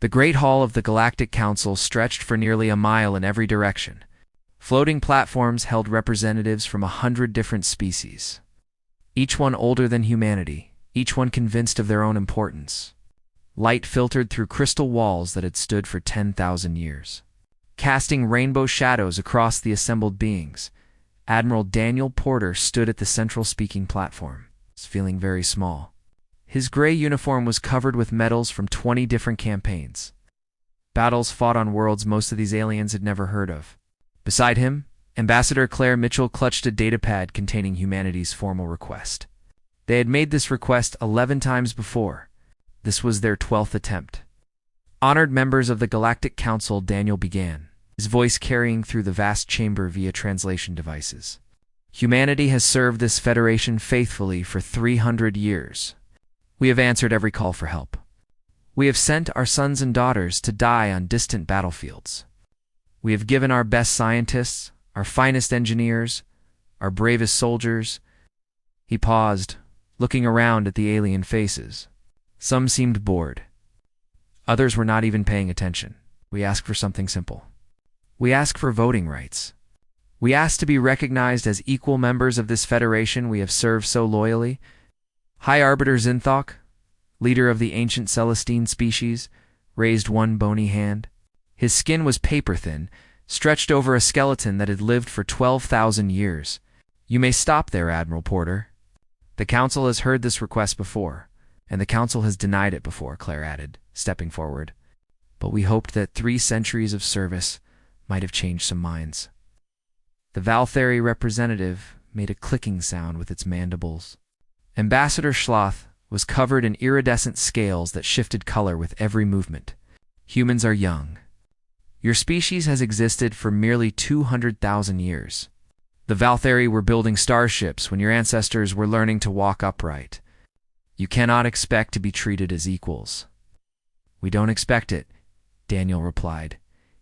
The Great Hall of the Galactic Council stretched for nearly a mile in every direction. Floating platforms held representatives from 100 different species, each one older than humanity, each one convinced of their own importance. Light filtered through crystal walls that had stood for 10,000 years, casting rainbow shadows across the assembled beings. Admiral Daniel Porter stood at the central speaking platform, feeling very small. His gray uniform was covered with medals from 20 different campaigns, battles fought on worlds most of these aliens had never heard of. Beside him, Ambassador Claire Mitchell clutched a datapad containing humanity's formal request. They had made this request 11 times before. This was their 12th attempt. Honored members of the Galactic Council, Daniel began, his voice carrying through the vast chamber via translation devices. Humanity has served this Federation faithfully for 300 years. We have answered every call for help. We have sent our sons and daughters to die on distant battlefields. We have given our best scientists, our finest engineers, our bravest soldiers. He paused, looking around at the alien faces. Some seemed bored. Others were not even paying attention. We ask for something simple. We ask for voting rights. We ask to be recognized as equal members of this Federation we have served so loyally. High Arbiter Zinthok, leader of the ancient Celestine species, raised one bony hand. His skin was paper-thin, stretched over a skeleton that had lived for 12,000 years. You may stop there, Admiral Porter. The Council has heard this request before, and the Council has denied it before, Claire added, stepping forward. But we hoped that 3 centuries of service might have changed some minds. The Valtheri representative made a clicking sound with its mandibles. Ambassador Schloth was covered in iridescent scales that shifted color with every movement. Humans are young. Your species has existed for merely 200,000 years. The Valtheri were building starships when your ancestors were learning to walk upright. You cannot expect to be treated as equals. We don't expect it, Daniel replied,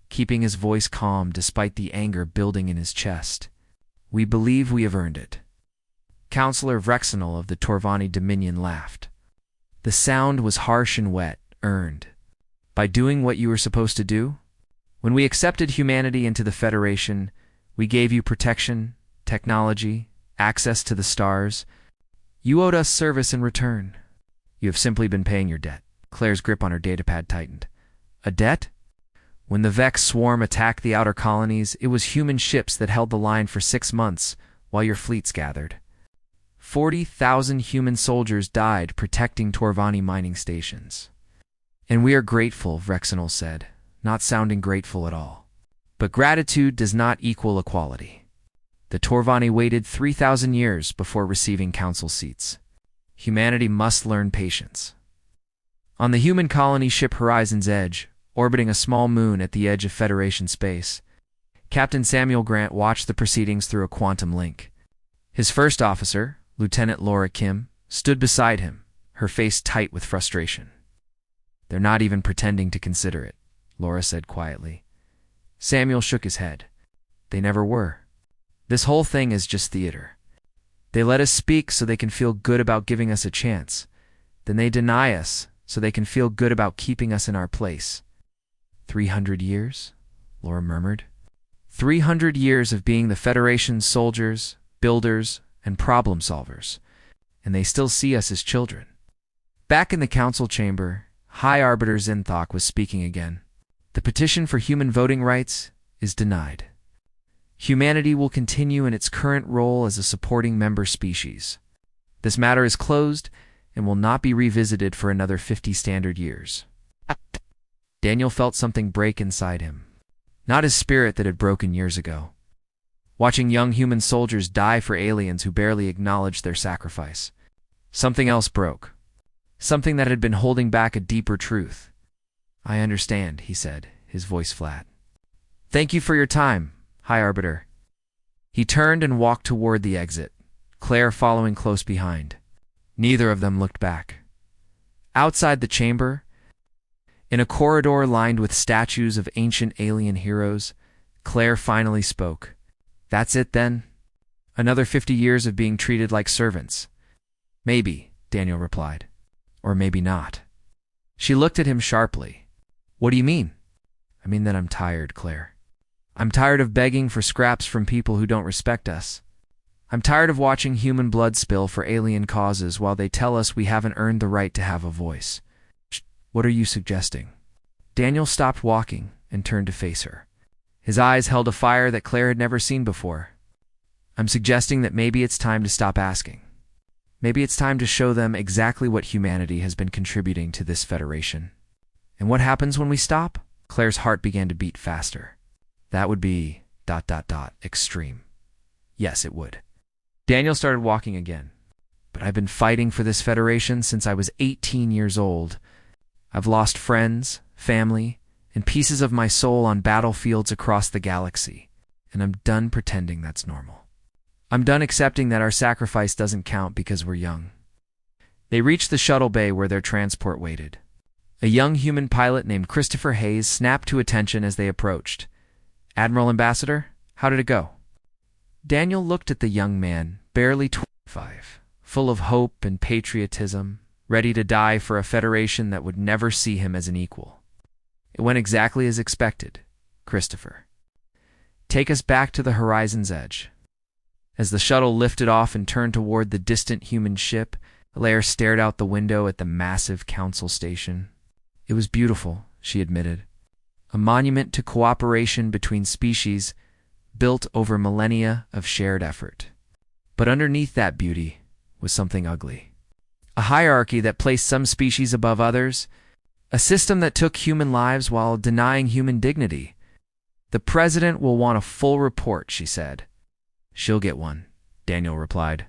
keeping his voice calm despite the anger building in his chest. We believe we have earned it. Counselor Vrexenal of the Torvani Dominion laughed. The sound was harsh and wet, earned. By doing what you were supposed to do? When we accepted humanity into the Federation, we gave you protection, technology, access to the stars. You owed us service in return. You have simply been paying your debt. Claire's grip on her datapad tightened. A debt? When the Vex swarm attacked the outer colonies, it was human ships that held the line for 6 months while your fleets gathered. 40,000 human soldiers died protecting Torvani mining stations. And we are grateful, Vrexenal said, not sounding grateful at all. But gratitude does not equal equality. The Torvani waited 3,000 years before receiving council seats. Humanity must learn patience. On the human colony ship Horizon's Edge, orbiting a small moon at the edge of Federation space, Captain Samuel Grant watched the proceedings through a quantum link. His first officer, Lieutenant Laura Kim, stood beside him, her face tight with frustration. They're not even pretending to consider it, Laura said quietly. Samuel shook his head. They never were. This whole thing is just theater. They let us speak so they can feel good about giving us a chance. Then they deny us so they can feel good about keeping us in our place. 300 years? Laura murmured. 300 years of being the Federation's soldiers, builders, and problem solvers, and they still see us as children. Back in the council chamber, High Arbiter Zinthok was speaking again. The petition for human voting rights is denied. Humanity will continue in its current role as a supporting member species. This matter is closed and will not be revisited for another 50 standard years. Daniel felt something break inside him. Not his spirit that had broken years ago. Watching young human soldiers die for aliens who barely acknowledged their sacrifice. Something else broke. Something that had been holding back a deeper truth. I understand, he said, his voice flat. Thank you for your time, High Arbiter. He turned and walked toward the exit, Claire following close behind. Neither of them looked back. Outside the chamber, in a corridor lined with statues of ancient alien heroes, Claire finally spoke. That's it then? Another 50 years of being treated like servants? Maybe, Daniel replied. Or maybe not. She looked at him sharply. What do you mean? I mean that I'm tired, Claire. I'm tired of begging for scraps from people who don't respect us. I'm tired of watching human blood spill for alien causes while they tell us we haven't earned the right to have a voice. What are you suggesting? Daniel stopped walking and turned to face her. His eyes held a fire that Claire had never seen before. I'm suggesting that maybe it's time to stop asking. Maybe it's time to show them exactly what humanity has been contributing to this Federation. And what happens when we stop? Claire's heart began to beat faster. That would be ... extreme. Yes, it would. Daniel started walking again. But I've been fighting for this Federation since I was 18 years old. I've lost friends, family, and pieces of my soul on battlefields across the galaxy, and I'm done pretending that's normal. I'm done accepting that our sacrifice doesn't count because we're young. They reached the shuttle bay where their transport waited. A young human pilot named Christopher Hayes snapped to attention as they approached. Admiral Ambassador, how did it go? Daniel looked at the young man, barely 25, full of hope and patriotism, ready to die for a Federation that would never see him as an equal. It went exactly as expected, Christopher. Take us back to the horizon's edge. As the shuttle lifted off and turned toward the distant human ship, Claire stared out the window at the massive council station. It was beautiful, she admitted. A monument to cooperation between species built over millennia of shared effort. But underneath that beauty was something ugly. A hierarchy that placed some species above others, a system that took human lives while denying human dignity. The president will want a full report, she said. She'll get one, Daniel replied.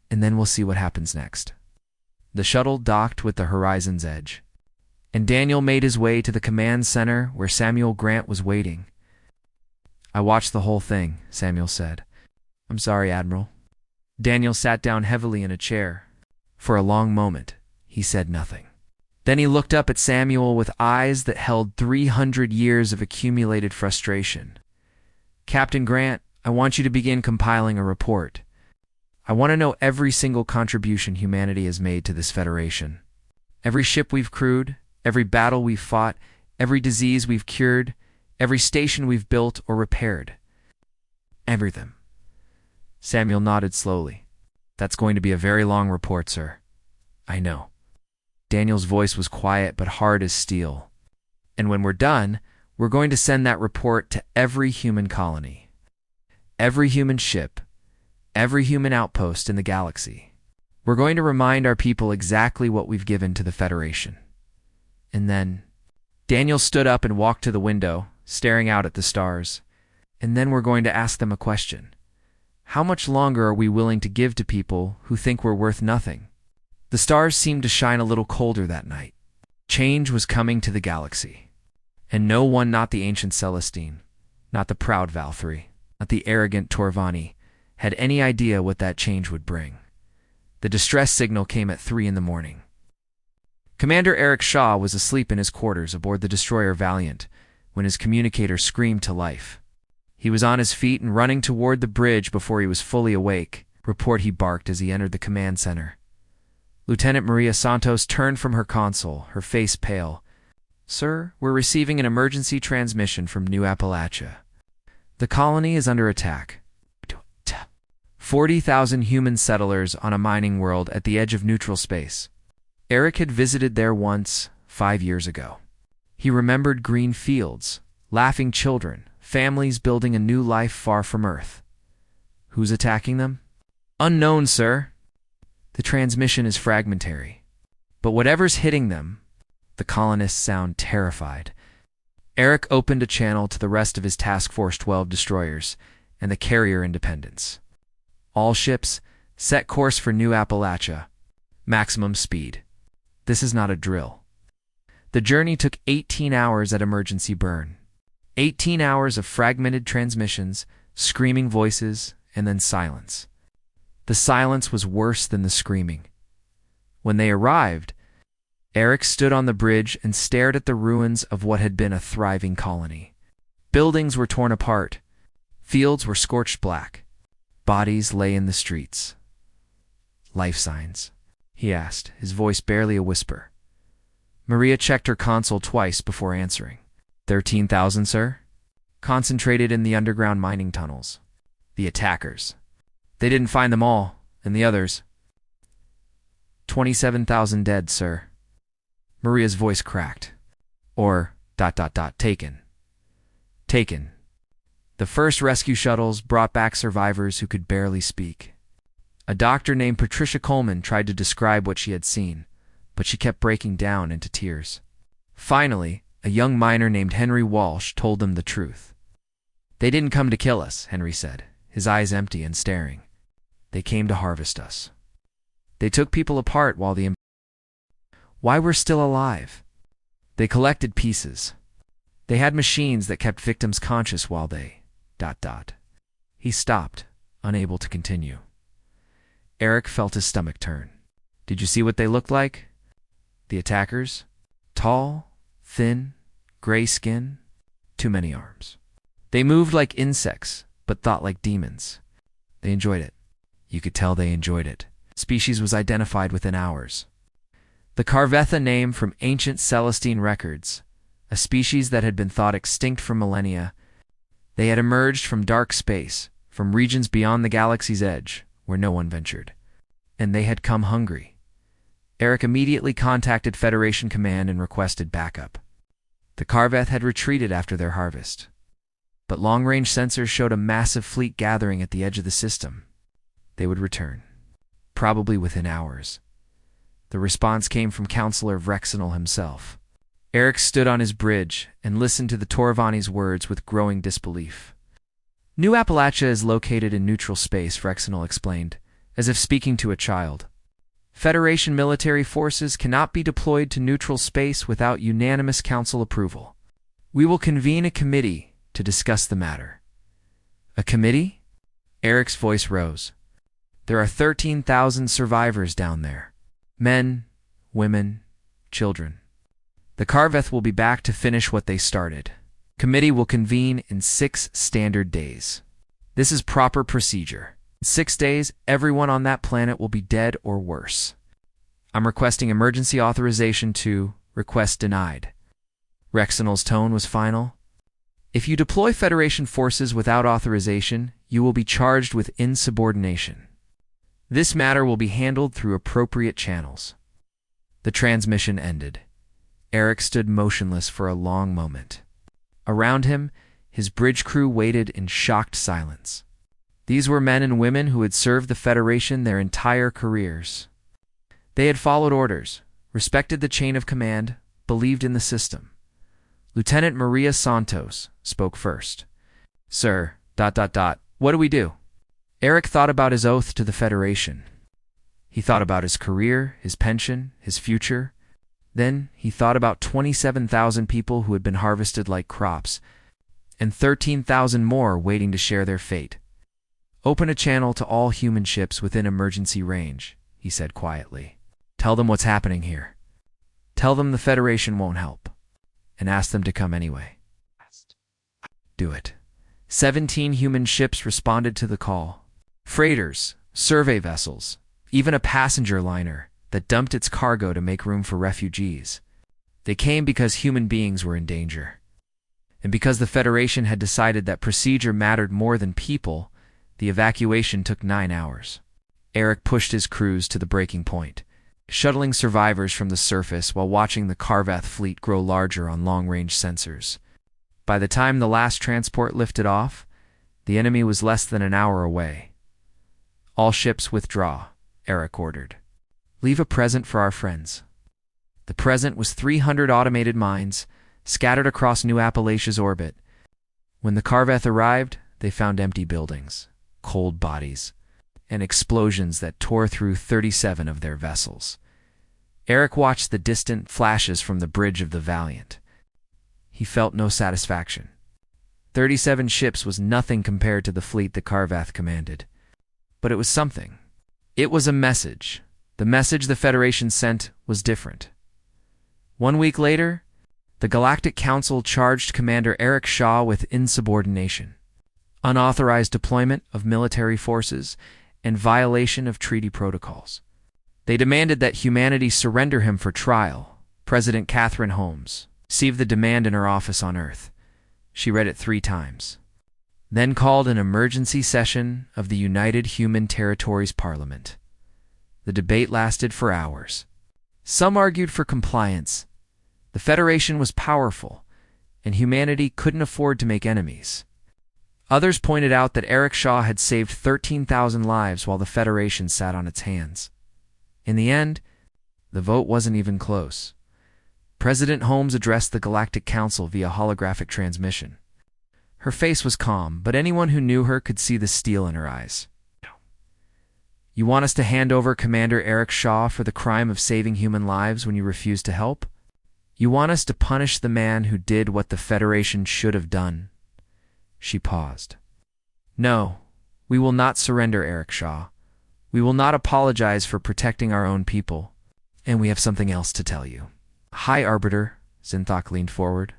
And then we'll see what happens next. The shuttle docked with the horizon's edge, and Daniel made his way to the command center where Samuel Grant was waiting. I watched the whole thing, Samuel said. I'm sorry, Admiral. Daniel sat down heavily in a chair. For a long moment, he said nothing. Then he looked up at Samuel with eyes that held 300 years of accumulated frustration. Captain Grant, I want you to begin compiling a report. I want to know every single contribution humanity has made to this Federation. Every ship we've crewed, every battle we've fought, every disease we've cured, every station we've built or repaired. Everything. Samuel nodded slowly. That's going to be a very long report, sir. I know. Daniel's voice was quiet but hard as steel. And when we're done, we're going to send that report to every human colony, every human ship, every human outpost in the galaxy. We're going to remind our people exactly what we've given to the Federation. And then Daniel stood up and walked to the window, staring out at the stars. And then we're going to ask them a question. How much longer are we willing to give to people who think we're worth nothing? The stars seemed to shine a little colder that night. Change was coming to the galaxy. And no one, not the ancient Celestine, not the proud Valkyrie, not the arrogant Torvani, had any idea what that change would bring. The distress signal came at 3 a.m. Commander Eric Shaw was asleep in his quarters aboard the destroyer Valiant when his communicator screamed to life. He was on his feet and running toward the bridge before he was fully awake. Report, he barked as he entered the command center. Lieutenant Maria Santos turned from her console, her face pale. Sir, we're receiving an emergency transmission from New Appalachia. The colony is under attack. 40,000 human settlers on a mining world at the edge of neutral space. Eric had visited there once, 5 years ago. He remembered green fields, laughing children, families building a new life far from Earth. Who's attacking them? Unknown, sir. The transmission is fragmentary. But whatever's hitting them, the colonists sound terrified. Eric opened a channel to the rest of his Task Force 12 destroyers and the carrier Independence. All ships, set course for New Appalachia. Maximum speed. This is not a drill. The journey took 18 hours at emergency burn. 18 hours of fragmented transmissions, screaming voices, and then silence. The silence was worse than the screaming. When they arrived, Eric stood on the bridge and stared at the ruins of what had been a thriving colony. Buildings were torn apart. Fields were scorched black. Bodies lay in the streets. Life signs, he asked, his voice barely a whisper. Maria checked her console twice before answering. 13,000, sir? Concentrated in the underground mining tunnels. The attackers. They didn't find them all, and the others. 27,000 dead, sir. Maria's voice cracked. Or, taken. Taken. The first rescue shuttles brought back survivors who could barely speak. A doctor named Patricia Coleman tried to describe what she had seen, but she kept breaking down into tears. Finally, a young miner named Henry Walsh told them the truth. They didn't come to kill us, Henry said, his eyes empty and staring. They came to harvest us. They took people apart while Why we're still alive. They collected pieces. They had machines that kept victims conscious while they... He stopped, unable to continue. Eric felt his stomach turn. Did you see what they looked like? The attackers? Tall, thin, gray skin, too many arms. They moved like insects, but thought like demons. They enjoyed it. You could tell they enjoyed it. Species was identified within hours. The Carvetha name from ancient Celestine records, a species that had been thought extinct for millennia. They had emerged from dark space, from regions beyond the galaxy's edge, where no one ventured. And they had come hungry. Eric immediately contacted Federation Command and requested backup. The Carveth had retreated after their harvest. But long-range sensors showed a massive fleet gathering at the edge of the system. They would return. Probably within hours. The response came from Counselor Vrexenal himself. Eric stood on his bridge and listened to the Torvani's words with growing disbelief. New Appalachia is located in neutral space, Vrexenal explained, as if speaking to a child. Federation military forces cannot be deployed to neutral space without unanimous council approval. We will convene a committee to discuss the matter. A committee? Eric's voice rose. There are 13,000 survivors down there. Men, women, children. The Carveth will be back to finish what they started. Committee will convene in 6 standard days. This is proper procedure. In 6 days, everyone on that planet will be dead or worse. I'm requesting emergency authorization to request denied. Rexenal's tone was final. If you deploy Federation forces without authorization, you will be charged with insubordination. This matter will be handled through appropriate channels. The transmission ended. Eric stood motionless for a long moment. Around him, his bridge crew waited in shocked silence. These were men and women who had served the Federation their entire careers. They had followed orders, respected the chain of command, believed in the system. Lieutenant Maria Santos spoke first. Sir, what do we do? Eric thought about his oath to the Federation. He thought about his career, his pension, his future. Then he thought about 27,000 people who had been harvested like crops, and 13,000 more waiting to share their fate. Open a channel to all human ships within emergency range, he said quietly. Tell them what's happening here. Tell them the Federation won't help, and ask them to come anyway. Do it. 17 human ships responded to the call. Freighters, survey vessels, even a passenger liner that dumped its cargo to make room for refugees. They came because human beings were in danger. And because the Federation had decided that procedure mattered more than people, the evacuation took 9 hours. Eric pushed his crews to the breaking point, shuttling survivors from the surface while watching the Carveth fleet grow larger on long-range sensors. By the time the last transport lifted off, the enemy was less than an hour away. All ships withdraw, Eric ordered. Leave a present for our friends. The present was 300 automated mines, scattered across New Appalachia's orbit. When the Carveth arrived, they found empty buildings, cold bodies, and explosions that tore through 37 of their vessels. Eric watched the distant flashes from the bridge of the Valiant. He felt no satisfaction. 37 ships was nothing compared to the fleet the Carveth commanded. But it was something. It was a message. The message the Federation sent was different. 1 week later, the Galactic Council charged Commander Eric Shaw with insubordination, unauthorized deployment of military forces, and violation of treaty protocols. They demanded that humanity surrender him for trial, President Catherine Holmes received the demand in her office on Earth. She read it 3 times, then called an emergency session of the United Human Territories Parliament. The debate lasted for hours. Some argued for compliance. The Federation was powerful, and humanity couldn't afford to make enemies. Others pointed out that Eric Shaw had saved 13,000 lives while the Federation sat on its hands. In the end, the vote wasn't even close. President Holmes addressed the Galactic Council via holographic transmission. Her face was calm, but anyone who knew her could see the steel in her eyes. You want us to hand over Commander Eric Shaw for the crime of saving human lives when you refuse to help? You want us to punish the man who did what the Federation should have done? She paused. No, we will not surrender Eric Shaw. We will not apologize for protecting our own people. And we have something else to tell you. High Arbiter, Zinthok leaned forward.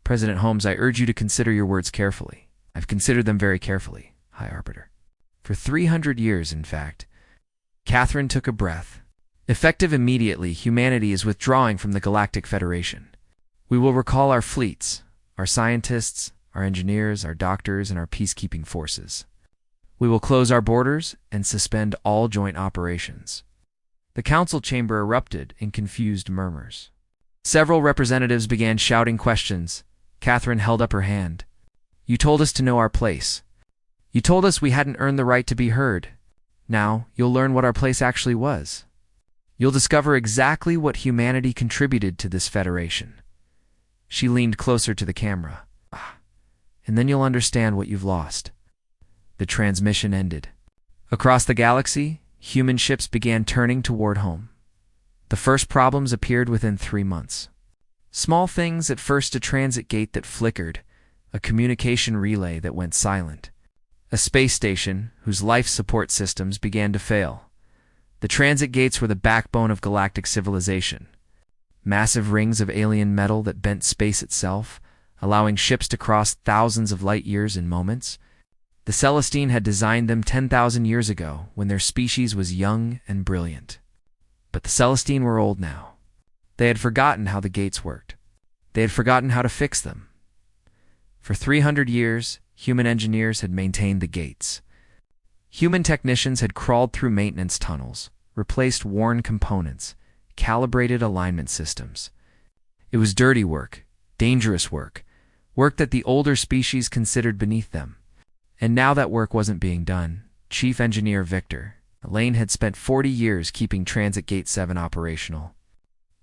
President Holmes, I urge you to consider your words carefully. I've considered them very carefully, High Arbiter. For 300 years, in fact. Catherine took a breath. Effective immediately, humanity is withdrawing from the Galactic Federation. We will recall our fleets, our scientists, our engineers, our doctors, and our peacekeeping forces. We will close our borders and suspend all joint operations. The council chamber erupted in confused murmurs. Several representatives began shouting questions. Catherine held up her hand. You told us to know our place. You told us we hadn't earned the right to be heard. Now, you'll learn what our place actually was. You'll discover exactly what humanity contributed to this federation. She leaned closer to the camera. And then you'll understand what you've lost. The transmission ended. Across the galaxy, human ships began turning toward home. The first problems appeared within 3 months. Small things at first: a transit gate that flickered, a communication relay that went silent, a space station whose life support systems began to fail. The transit gates were the backbone of galactic civilization. Massive rings of alien metal that bent space itself, allowing ships to cross thousands of light years in moments. The Celestine had designed them 10,000 years ago when their species was young and brilliant. But the Celestine were old now. They had forgotten how the gates worked. They had forgotten how to fix them. For 300 years, human engineers had maintained the gates. Human technicians had crawled through maintenance tunnels, replaced worn components, calibrated alignment systems. It was dirty work, dangerous work, work that the older species considered beneath them. And now that work wasn't being done. Chief Engineer Victor Lane had spent 40 years keeping Transit Gate 7 operational.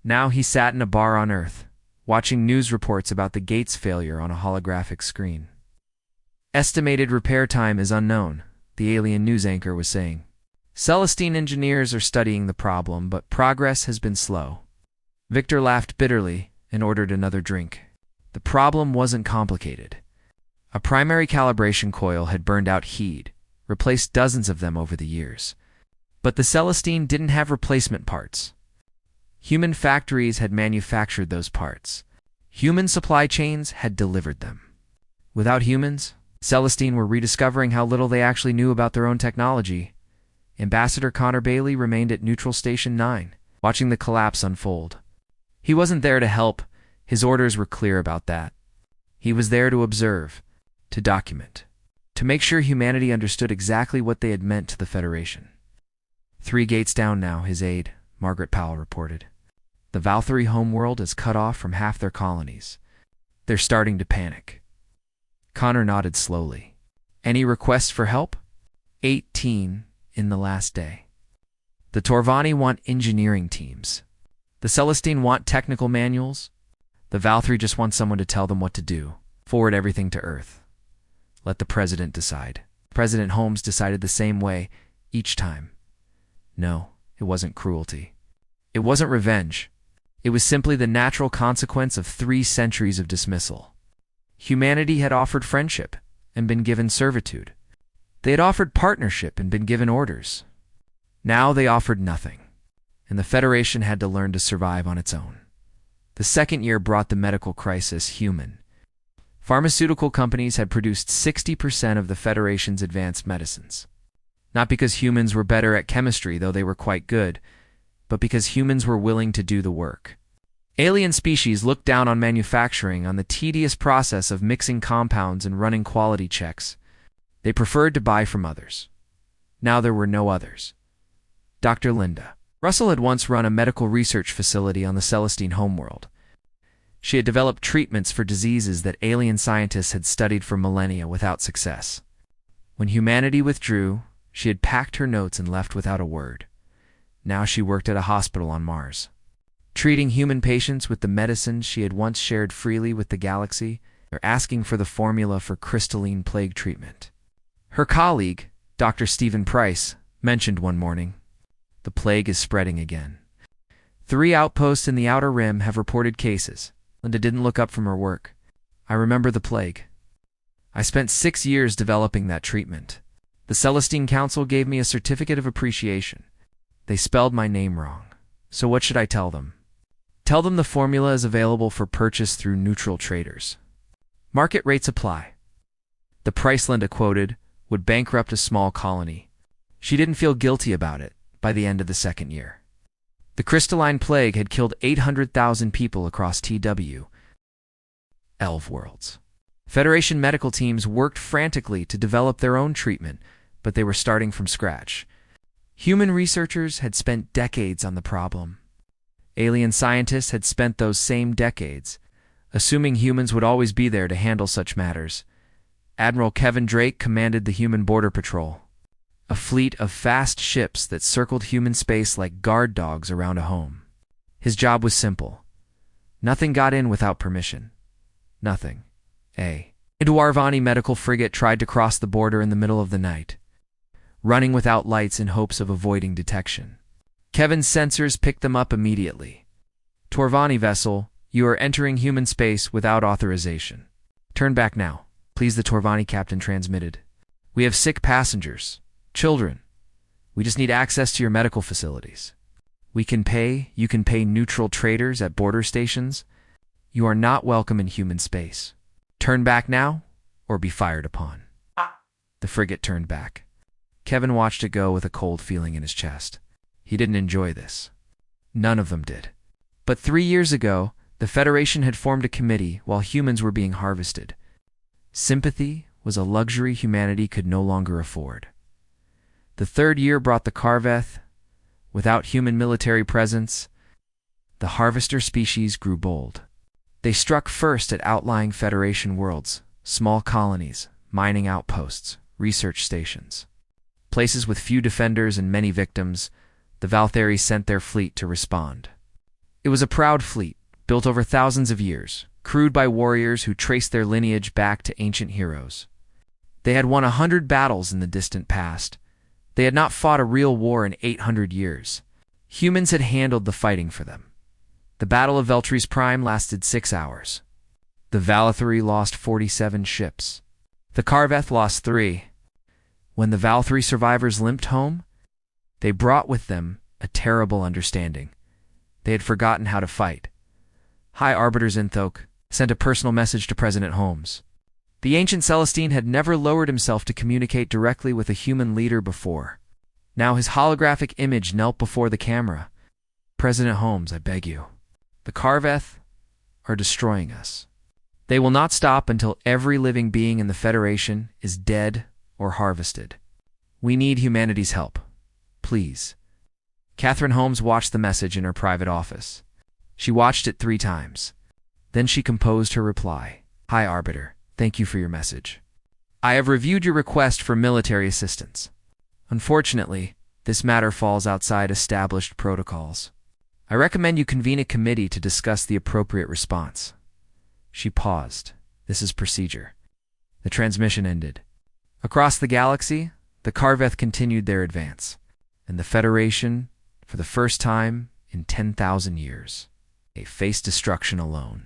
Now he sat in a bar on Earth, watching news reports about the gate's failure on a holographic screen. Estimated repair time is unknown, the alien news anchor was saying. Celestine engineers are studying the problem, but progress has been slow. Victor laughed bitterly and ordered another drink. The problem wasn't complicated. A primary calibration coil had burned out heat, replaced dozens of them over the years. But the Celestine didn't have replacement parts. Human factories had manufactured those parts. Human supply chains had delivered them. Without humans, Celestine were rediscovering how little they actually knew about their own technology. Ambassador Connor Bailey remained at Neutral Station 9, watching the collapse unfold. He wasn't there to help. His orders were clear about that. He was there to observe, to document, to make sure humanity understood exactly what they had meant to the Federation. 3 gates down now, his aide, Margaret Powell, reported. The Valkyrie homeworld is cut off from half their colonies. They're starting to panic. Connor nodded slowly. Any requests for help? 18 in the last day. The Torvani want engineering teams. The Celestine want technical manuals. The Valkyrie just want someone to tell them what to do. Forward everything to Earth. Let the President decide. President Holmes decided the same way each time. No, it wasn't cruelty. It wasn't revenge. It was simply the natural consequence of 3 centuries of dismissal. Humanity had offered friendship and been given servitude. They had offered partnership and been given orders. Now they offered nothing, and the Federation had to learn to survive on its own. The second year brought the medical crisis human. Pharmaceutical companies had produced 60% of the Federation's advanced medicines. Not because humans were better at chemistry, though they were quite good, but because humans were willing to do the work. Alien species looked down on manufacturing, on the tedious process of mixing compounds and running quality checks. They preferred to buy from others. Now there were no others. Dr. Linda Russell had once run a medical research facility on the Celestine homeworld. She had developed treatments for diseases that alien scientists had studied for millennia without success. When humanity withdrew, she had packed her notes and left without a word. Now she worked at a hospital on Mars, treating human patients with the medicines she had once shared freely with the galaxy, or asking for the formula for crystalline plague treatment. Her colleague, Dr. Stephen Price, mentioned one morning, "The plague is spreading again. 3 outposts in the Outer Rim have reported cases." Linda didn't look up from her work. "I remember the plague. I spent 6 years developing that treatment. The Celestine Council gave me a certificate of appreciation. They spelled my name wrong. So what should I tell them? Tell them the formula is available for purchase through neutral traders. Market rates apply." The price Linda quoted would bankrupt a small colony. She didn't feel guilty about it by the end of the 2nd year. The crystalline plague had killed 800,000 people across TW 11 worlds. Federation medical teams worked frantically to develop their own treatment, but they were starting from scratch. Human researchers had spent decades on the problem. Alien scientists had spent those same decades, assuming humans would always be there to handle such matters. Admiral Kevin Drake commanded the Human Border Patrol, a fleet of fast ships that circled human space like guard dogs around a home. His job was simple. Nothing got in without permission. Nothing. A Eduarvani medical frigate tried to cross the border in the middle of the night, running without lights in hopes of avoiding detection. Kevin's sensors picked them up immediately. "Torvani vessel, you are entering human space without authorization. Turn back now, please," the Torvani captain transmitted. "We have sick passengers. Children. We just need access to your medical facilities. You can pay neutral traders at border stations. You are not welcome in human space. Turn back now, or be fired upon." The frigate turned back. Kevin watched it go with a cold feeling in his chest. He didn't enjoy this. None of them did. But 3 years ago, the Federation had formed a committee while humans were being harvested. Sympathy was a luxury humanity could no longer afford. The 3rd year brought the Karveth. Without human military presence, the harvester species grew bold. They struck first at outlying Federation worlds, small colonies, mining outposts, research stations. Places with few defenders and many victims, the Valtheri sent their fleet to respond. It was a proud fleet, built over thousands of years, crewed by warriors who traced their lineage back to ancient heroes. They had won 100 battles in the distant past. They had not fought a real war in 800 years. Humans had handled the fighting for them. The Battle of Veltry's Prime lasted 6 hours. The Valtheri lost 47 ships. The Karveth lost 3. When the Valtheri survivors limped home, they brought with them a terrible understanding. They had forgotten how to fight. High Arbiter Zinthok sent a personal message to President Holmes. The ancient Celestine had never lowered himself to communicate directly with a human leader before. Now his holographic image knelt before the camera. "President Holmes, I beg you. The Karveth are destroying us. They will not stop until every living being in the Federation is dead or harvested. We need humanity's help. Please." Catherine Holmes watched the message in her private office. She watched it 3 times. Then she composed her reply. "Hi, Arbiter. Thank you for your message. I have reviewed your request for military assistance. Unfortunately, this matter falls outside established protocols. I recommend you convene a committee to discuss the appropriate response." She paused. "This is procedure." The transmission ended. Across the galaxy, the Karveth continued their advance, and the Federation, for the first time in 10,000 years, faced destruction alone.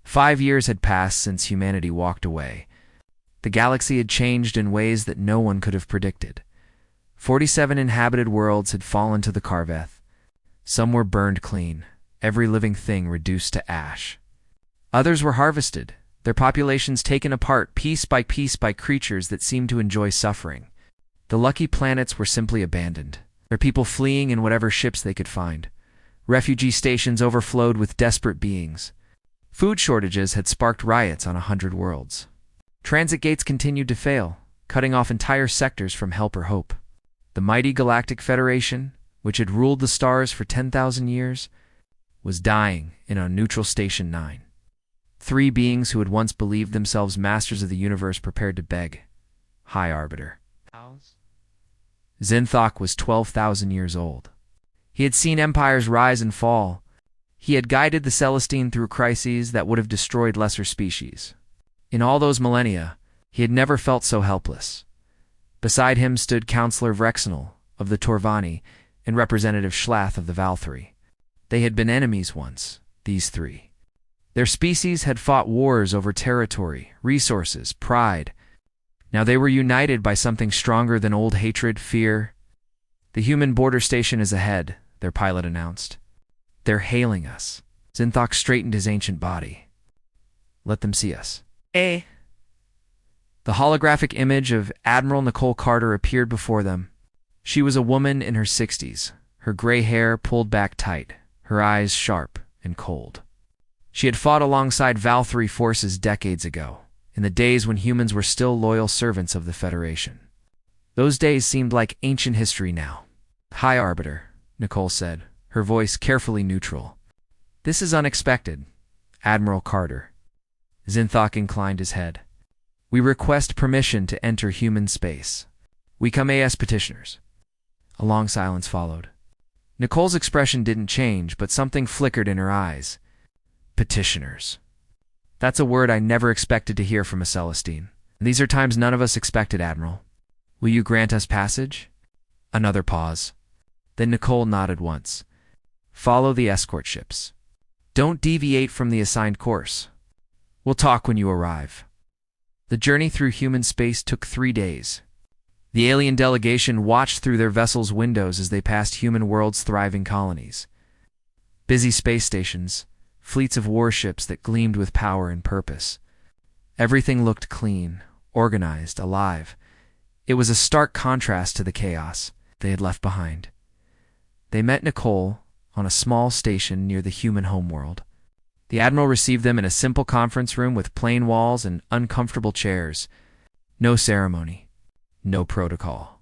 5 years had passed since humanity walked away. The galaxy had changed in ways that no one could have predicted. 47 inhabited worlds had fallen to the Karveth. Some were burned clean, every living thing reduced to ash. Others were harvested, their populations taken apart piece by creatures that seemed to enjoy suffering. The lucky planets were simply abandoned, their people fleeing in whatever ships they could find, Refugee stations overflowed with desperate beings. Food shortages had sparked riots on 100 worlds. Transit gates continued to fail, cutting off entire sectors from help or hope. The mighty Galactic Federation, which had ruled the stars for 10,000 years, was dying on Neutral Station 9. 3 beings who had once believed themselves masters of the universe prepared to beg. High Arbiter. Zinthok was 12,000 years old. He had seen empires rise and fall. He had guided the Celestine through crises that would have destroyed lesser species. In all those millennia, he had never felt so helpless. Beside him stood Counselor Vrexenal of the Torvani and Representative Schlath of the Valkyrie. They had been enemies once, these 3. Their species had fought wars over territory, resources, pride. Now they were united by something stronger than old hatred, fear. "The human border station is ahead," their pilot announced. "They're hailing us." Zinthok straightened his ancient body. "Let them see us." The holographic image of Admiral Nicole Carter appeared before them. She was a woman in her 60s, her gray hair pulled back tight, her eyes sharp and cold. She had fought alongside Valkyrie forces decades ago, in the days when humans were still loyal servants of the Federation. Those days seemed like ancient history now. "High Arbiter," Nicole said, her voice carefully neutral. "This is unexpected, Admiral Carter." Zinthok inclined his head. "We request permission to enter human space. We come as petitioners." A long silence followed. Nicole's expression didn't change, but something flickered in her eyes. Petitioners. That's a word I never expected to hear from a Celestine. These are times none of us expected, Admiral. Will you grant us passage? Another pause. Then Nicole nodded once. Follow the escort ships. Don't deviate from the assigned course. We'll talk when you arrive. The journey through human space took 3 days. The alien delegation watched through their vessel's windows as they passed human worlds' thriving colonies. Busy space stations, fleets of warships that gleamed with power and purpose. Everything looked clean, organized, alive. It was a stark contrast to the chaos they had left behind. They met Nicole on a small station near the human homeworld. The Admiral received them in a simple conference room with plain walls and uncomfortable chairs. No ceremony. No protocol.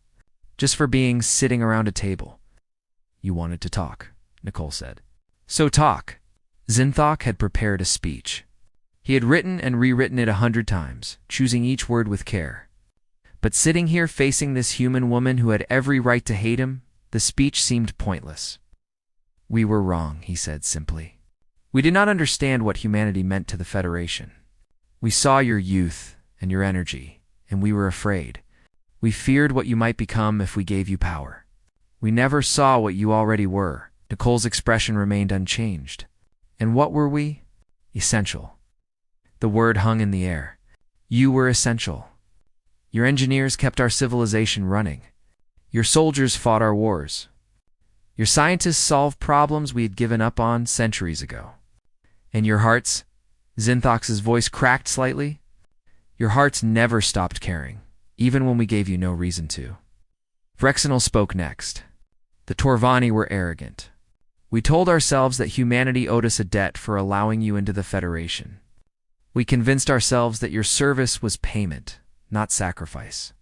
Just for beings sitting around a table. You wanted to talk, Nicole said. So talk. Zinthok had prepared a speech. He had written and rewritten it 100 times, choosing each word with care. But sitting here facing this human woman who had every right to hate him, the speech seemed pointless. We were wrong, he said simply. We did not understand what humanity meant to the Federation. We saw your youth and your energy, and we were afraid. We feared what you might become if we gave you power. We never saw what you already were. Nicole's expression remained unchanged. And what were we? Essential. The word hung in the air. You were essential. Your engineers kept our civilization running. Your soldiers fought our wars. Your scientists solved problems we had given up on centuries ago. And your hearts, Zinthok's voice cracked slightly, your hearts never stopped caring, even when we gave you no reason to. Vrexenal spoke next. The Torvani were arrogant. We told ourselves that humanity owed us a debt for allowing you into the Federation. We convinced ourselves that your service was payment, not sacrifice.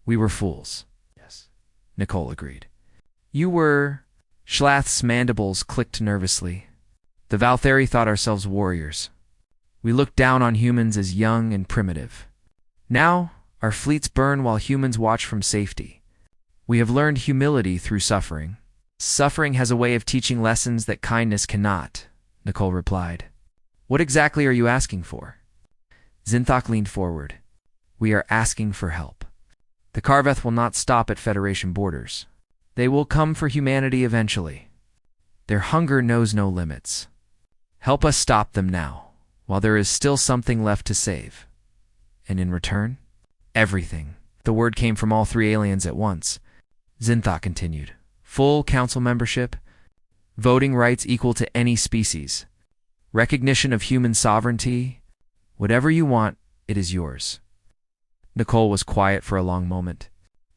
We were fools. Yes, Nicole agreed. You were... Schlath's mandibles clicked nervously. The Valtheri thought ourselves warriors. We looked down on humans as young and primitive. Now, our fleets burn while humans watch from safety. We have learned humility through suffering. Suffering has a way of teaching lessons that kindness cannot, Nicole replied. What exactly are you asking for? Zinthok leaned forward. We are asking for help. The Karveth will not stop at Federation borders. They will come for humanity eventually. Their hunger knows no limits. Help us stop them now, while there is still something left to save. And in return, everything. The word came from all 3 aliens at once. Zinthok continued. Full council membership, voting rights equal to any species, recognition of human sovereignty. Whatever you want, it is yours. Nicole was quiet for a long moment.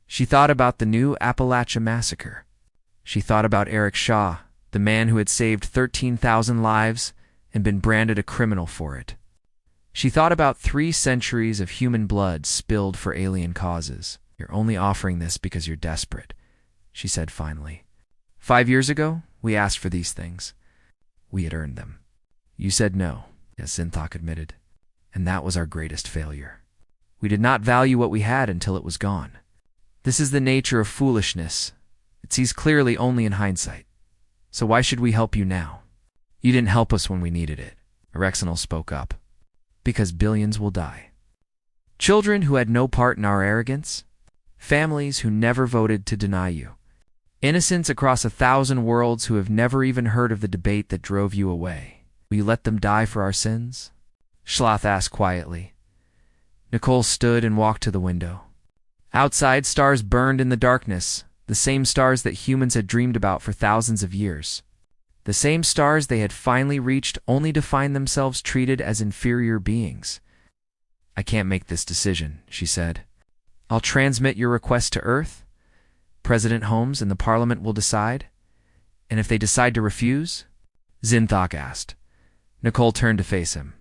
She thought about the new Appalachia massacre. She thought about Eric Shaw, the man who had saved 13,000 lives and been branded a criminal for it. She thought about 3 centuries of human blood spilled for alien causes. "You're only offering this because you're desperate," she said finally. "5 years ago, we asked for these things. We had earned them. You said no," as Zinthok admitted, "and that was our greatest failure. We did not value what we had until it was gone. This is the nature of foolishness. It sees clearly only in hindsight. So why should we help you now? You didn't help us when we needed it," Erexinal spoke up. "Because billions will die. Children who had no part in our arrogance. Families who never voted to deny you. Innocents across 1,000 worlds who have never even heard of the debate that drove you away. Will you let them die for our sins?" Schlath asked quietly. Nicole stood and walked to the window. Outside, stars burned in the darkness, the same stars that humans had dreamed about for thousands of years. The same stars they had finally reached only to find themselves treated as inferior beings. "I can't make this decision," she said. "I'll transmit your request to Earth. President Holmes and the Parliament will decide. And if they decide to refuse?" Zinthok asked. Nicole turned to face him.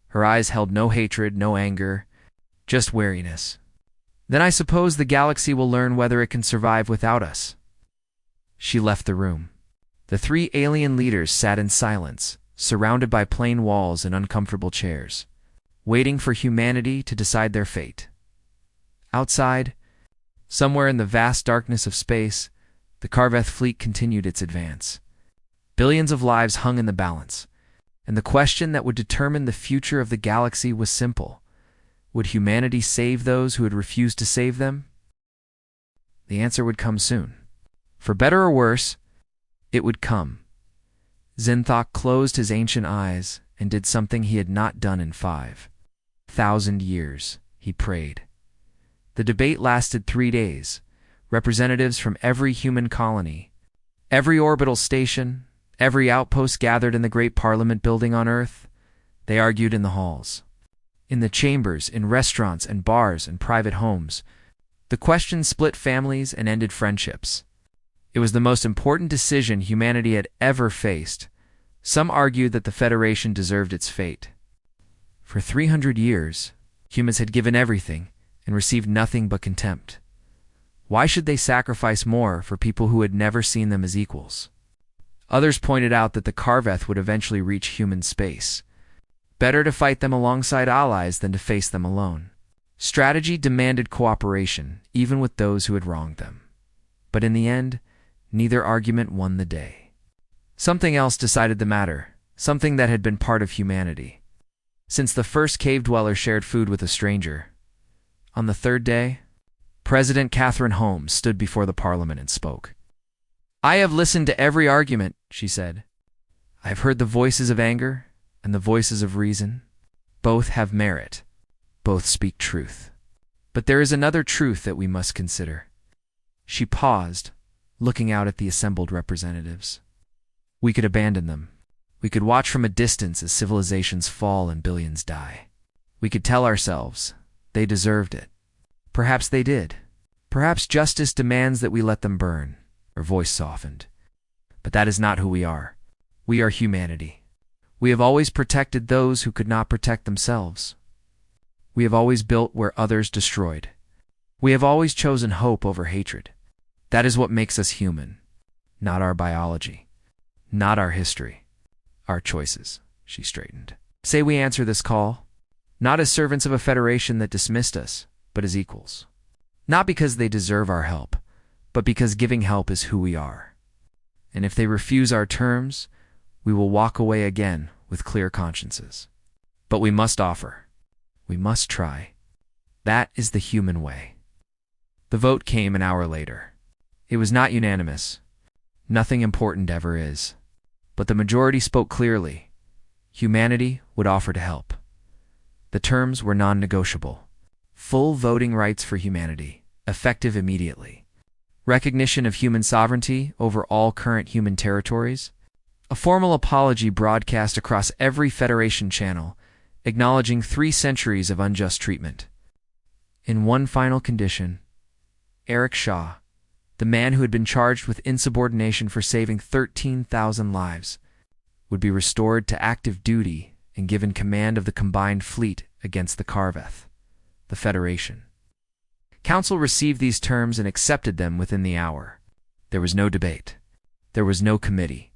Her eyes held no hatred, no anger, just wariness. "Then I suppose the galaxy will learn whether it can survive without us." She left the room. The 3 alien leaders sat in silence, surrounded by plain walls and uncomfortable chairs, waiting for humanity to decide their fate. Outside, somewhere in the vast darkness of space, the Karveth fleet continued its advance. Billions of lives hung in the balance, and the question that would determine the future of the galaxy was simple. Would humanity save those who had refused to save them? The answer would come soon. For better or worse, it would come. Zinthok closed his ancient eyes and did something he had not done in 5,000 years. He prayed. The debate lasted 3 days. Representatives from every human colony, every orbital station, every outpost gathered in the great Parliament building on Earth. They argued in the halls, in the chambers, in restaurants and bars and private homes. The question split families and ended friendships. It was the most important decision humanity had ever faced. Some argued that the Federation deserved its fate. For 300 years, humans had given everything and received nothing but contempt. Why should they sacrifice more for people who had never seen them as equals? Others pointed out that the Karveth would eventually reach human space. Better to fight them alongside allies than to face them alone. Strategy demanded cooperation, even with those who had wronged them. But in the end, neither argument won the day. Something else decided the matter, something that had been part of humanity. Since the first cave dweller shared food with a stranger. On the 3rd day, President Catherine Holmes stood before the Parliament and spoke. "I have listened to every argument," she said. "I have heard the voices of anger and the voices of reason. Both have merit. Both speak truth. But there is another truth that we must consider." She paused, looking out at the assembled representatives. "We could abandon them. We could watch from a distance as civilizations fall and billions die. We could tell ourselves, they deserved it. Perhaps they did. Perhaps justice demands that we let them burn." Her voice softened. "But that is not who we are. We are humanity. We have always protected those who could not protect themselves. We have always built where others destroyed. We have always chosen hope over hatred. That is what makes us human. Not our biology. Not our history. Our choices." She straightened. "Say we answer this call, not as servants of a federation that dismissed us, but as equals. Not because they deserve our help, but because giving help is who we are. And if they refuse our terms, we will walk away again with clear consciences. But we must offer. We must try. That is the human way." The vote came an hour later. It was not unanimous. Nothing important ever is. But the majority spoke clearly. Humanity would offer to help. The terms were non-negotiable. Full voting rights for humanity, effective immediately. Recognition of human sovereignty over all current human territories. A formal apology broadcast across every Federation channel, acknowledging 3 centuries of unjust treatment. In one final condition, Eric Shaw, the man who had been charged with insubordination for saving 13,000 lives, would be restored to active duty and given command of the combined fleet against the Karveth, the Federation. Council received these terms and accepted them within the hour. There was no debate. There was no committee.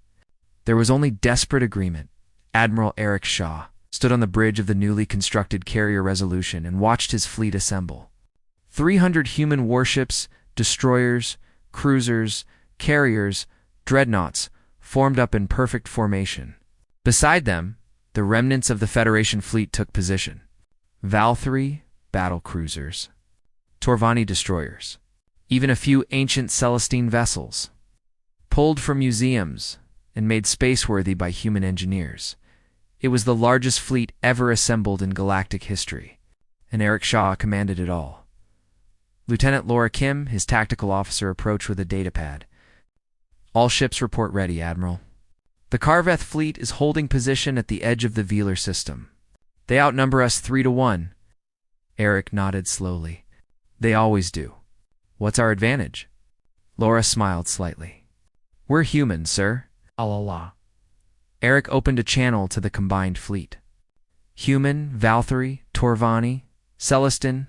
There was only desperate agreement. Admiral Eric Shaw stood on the bridge of the newly constructed carrier Resolution and watched his fleet assemble. 300 human warships, destroyers, cruisers, carriers, dreadnoughts formed up in perfect formation. Beside them, the remnants of the Federation fleet took position. Valkyrie battle cruisers, Torvani destroyers, even a few ancient Celestine vessels, pulled from museums and made space-worthy by human engineers. It was the largest fleet ever assembled in galactic history, and Eric Shaw commanded it all. Lieutenant Laura Kim, his tactical officer, approached with a datapad. All ships report ready, Admiral. The Karveth fleet is holding position at the edge of the Velar system. They outnumber us 3-1. Eric nodded slowly. They always do. What's our advantage? Laura smiled slightly. We're human, sir. Allah. Eric opened a channel to the combined fleet. Human, Valkyrie, Torvani, Celestin,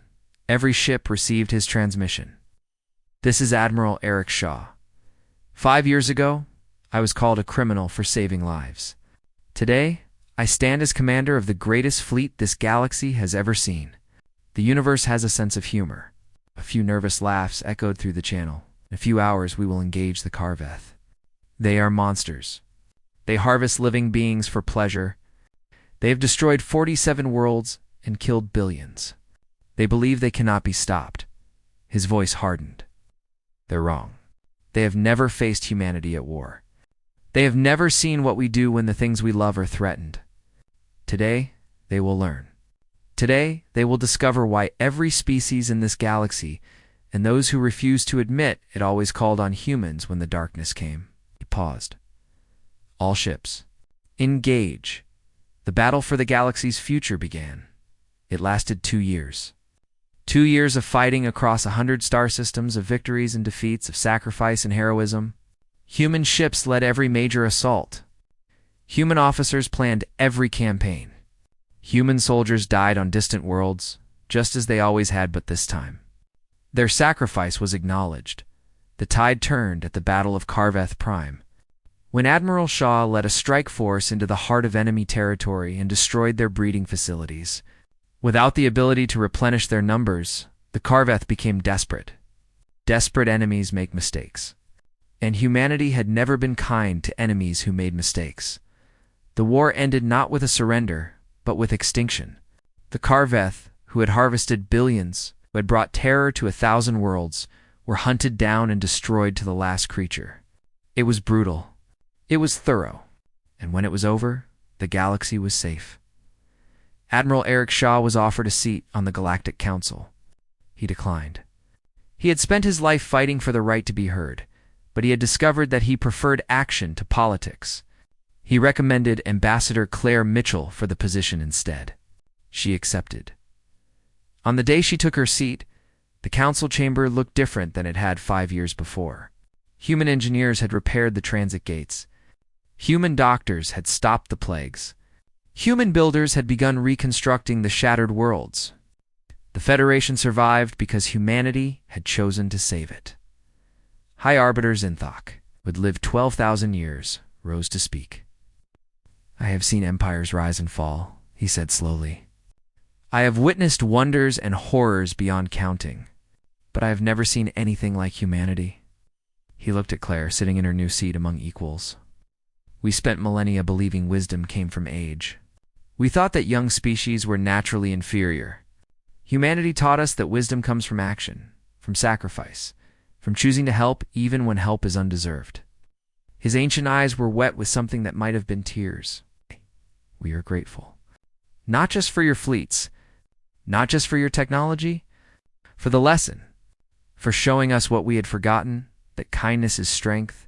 every ship received his transmission. This is Admiral Eric Shaw. 5 years ago, I was called a criminal for saving lives. Today, I stand as commander of the greatest fleet this galaxy has ever seen. The universe has a sense of humor. A few nervous laughs echoed through the channel. In a few hours, we will engage the Karveth. They are monsters. They harvest living beings for pleasure. They have destroyed 47 worlds and killed billions. They believe they cannot be stopped. His voice hardened. They're wrong. They have never faced humanity at war. They have never seen what we do when the things we love are threatened. Today, they will learn. Today, they will discover why every species in this galaxy, and those who refuse to admit it, always called on humans when the darkness came. He paused. All ships, engage. The battle for the galaxy's future began. It lasted 2 years. 2 years of fighting across 100 star systems, of victories and defeats, of sacrifice and heroism. Human ships led every major assault. Human officers planned every campaign. Human soldiers died on distant worlds, just as they always had, but this time their sacrifice was acknowledged. The tide turned at the Battle of Karveth Prime, when Admiral Shaw led a strike force into the heart of enemy territory and destroyed their breeding facilities. Without the ability to replenish their numbers, the Karveth became desperate. Desperate enemies make mistakes. And humanity had never been kind to enemies who made mistakes. The war ended not with a surrender, but with extinction. The Karveth, who had harvested billions, who had brought terror to 1,000 worlds, were hunted down and destroyed to the last creature. It was brutal. It was thorough. And when it was over, the galaxy was safe. Admiral Eric Shaw was offered a seat on the Galactic Council. He declined. He had spent his life fighting for the right to be heard, but he had discovered that he preferred action to politics. He recommended Ambassador Claire Mitchell for the position instead. She accepted. On the day she took her seat, the council chamber looked different than it had 5 years before. Human engineers had repaired the transit gates. Human doctors had stopped the plagues. Human builders had begun reconstructing the shattered worlds. The Federation survived because humanity had chosen to save it. High Arbiter Zinthok, who had lived 12,000 years, rose to speak. I have seen empires rise and fall, he said slowly. I have witnessed wonders and horrors beyond counting, but I have never seen anything like humanity. He looked at Claire, sitting in her new seat among equals. We spent millennia believing wisdom came from age. We thought that young species were naturally inferior. Humanity taught us that wisdom comes from action, from sacrifice, from choosing to help even when help is undeserved. His ancient eyes were wet with something that might have been tears. We are grateful. Not just for your fleets, not just for your technology, for the lesson, for showing us what we had forgotten, that kindness is strength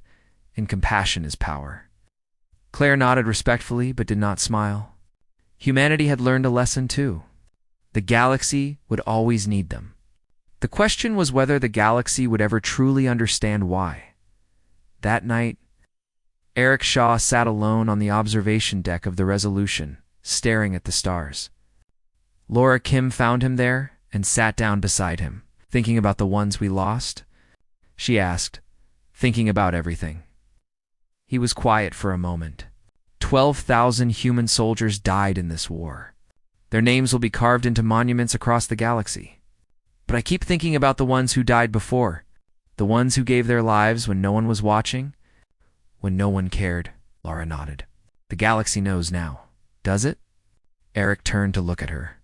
and compassion is power. Claire nodded respectfully but did not smile. Humanity had learned a lesson too. The galaxy would always need them. The question was whether the galaxy would ever truly understand why. That night, Eric Shaw sat alone on the observation deck of the Resolution, staring at the stars. Laura Kim found him there and sat down beside him. "Thinking about the ones we lost?" she asked. "Thinking about everything." He was quiet for a moment. 12,000 human soldiers died in this war. Their names will be carved into monuments across the galaxy. But I keep thinking about the ones who died before, the ones who gave their lives when no one was watching, when no one cared. Laura nodded. The galaxy knows now, does it? Eric turned to look at her.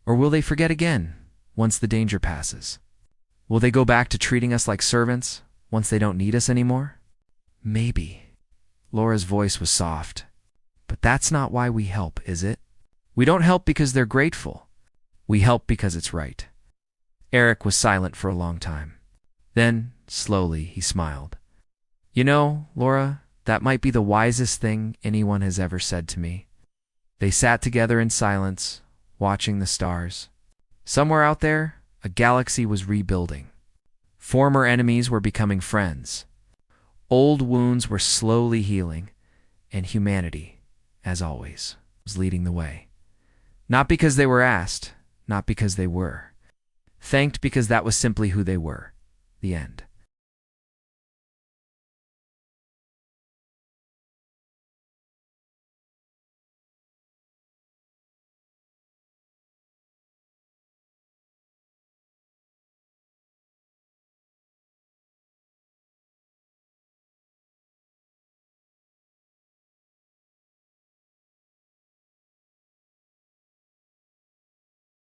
Or will they forget again, once the danger passes? Will they go back to treating us like servants, once they don't need us anymore? Maybe. Laura's voice was soft. But that's not why we help, is it? We don't help because they're grateful. We help because it's right. Eric was silent for a long time. Then, slowly, he smiled. You know, Laura, that might be the wisest thing anyone has ever said to me. They sat together in silence, watching the stars. Somewhere out there, a galaxy was rebuilding. Former enemies were becoming friends. Old wounds were slowly healing, and humanity, as always, was leading the way. Not because they were asked, not because they were. Thanked because that was simply who they were. The end.